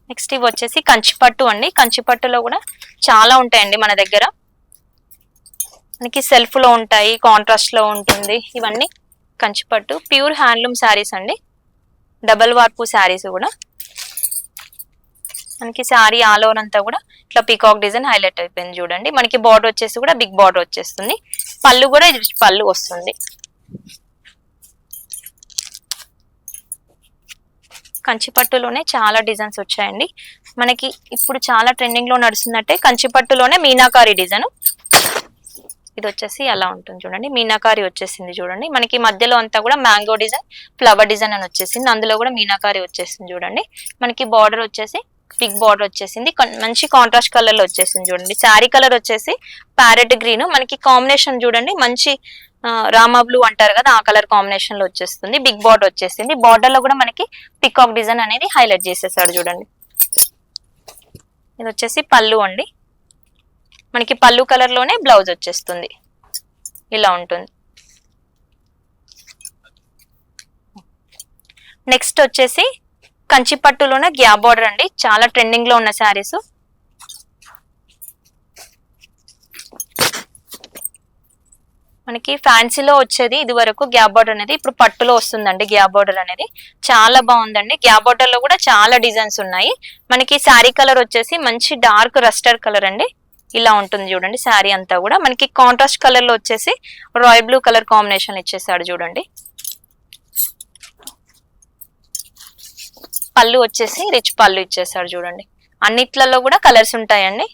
Next ఇవి వచ్చేసి కంచిపట్టు అండి. కంచిపట్టులో కూడా చాలా ఉంటాయండి మన దగ్గర. మనకి సెల్ఫ్ లో ఉంటాయి, కాంట్రాస్ట్ లో ఉంటుంది. ఇవన్నీ కంచిపట్టు ప్యూర్ హ్యాండ్లూమ్ శారీస్ అండి. డబల్ వార్పు శారీస్ కూడా మనకి శారీ ఆల్ ఓవర్ అంతా కూడా ఇట్లా పీకాక్ డిజైన్ హైలైట్ అయిపోయింది చూడండి. మనకి బార్డర్ వచ్చేసి కూడా బిగ్ బార్డర్ వచ్చేస్తుంది. పళ్ళు కూడా ఇది పళ్ళు వస్తుంది. కంచిపట్టులోనే చాలా డిజైన్స్ వచ్చాయండి. మనకి ఇప్పుడు చాలా ట్రెండింగ్ లో నడుస్తున్నట్టే కంచిపట్టులోనే మీనాకారి డిజైన్. ఇది వచ్చేసి అలా ఉంటుంది చూడండి. మీనాకారి వచ్చేసింది చూడండి. మనకి మధ్యలో అంతా కూడా మ్యాంగో డిజైన్, ఫ్లవర్ డిజైన్ అని వచ్చేసింది. అందులో కూడా మీనాకారి వచ్చేసింది చూడండి. మనకి బార్డర్ వచ్చేసి బిగ్ బార్డర్ వచ్చేసింది. మంచి కాంట్రాస్ట్ కలర్ లో వచ్చేసింది చూడండి. శారీ కలర్ వచ్చేసి ప్యారెట్ గ్రీన్. మనకి కాంబినేషన్ చూడండి మంచి రామా బ్లూ అంటారు కదా, ఆ కలర్ కాంబినేషన్ లో వచ్చేస్తుంది. బిగ్ బార్డర్ వచ్చేసింది. బార్డర్ లో కూడా మనకి పికాక్ డిజైన్ అనేది హైలైట్ చేసేసాడు చూడండి. ఇది వచ్చేసి పళ్ళు అండి. మనకి పళ్ళు కలర్ లోనే బ్లౌజ్ వచ్చేస్తుంది. ఇలా ఉంటుంది. నెక్స్ట్ వచ్చేసి కంచిపట్టులోనే గ్యాప్ బార్డర్ అండి. చాలా ట్రెండింగ్ లో ఉన్న శారీస్. మనకి ఫ్యాన్సీలో వచ్చేది ఇది వరకు గ్యాప్ బార్డర్ అనేది, ఇప్పుడు పట్టులో వస్తుందండి గ్యాప్ బార్డర్ అనేది. చాలా బాగుందండి. గ్యాప్ బార్డర్ లో కూడా చాలా డిజైన్స్ ఉన్నాయి. మనకి శారీ కలర్ వచ్చేసి మంచి డార్క్ రస్టర్డ్ కలర్ అండి. ఇలా ఉంటుంది చూడండి. శారీ అంతా కూడా మనకి కాంట్రాస్ట్ కలర్ లో వచ్చేసి రాయల్ బ్లూ కలర్ కాంబినేషన్ ఇచ్చేసాడు చూడండి. పళ్ళు వచ్చేసి రిచ్ పళ్ళు ఇచ్చేసాడు చూడండి. అన్నిట్లలో కూడా కలర్స్ ఉంటాయండి.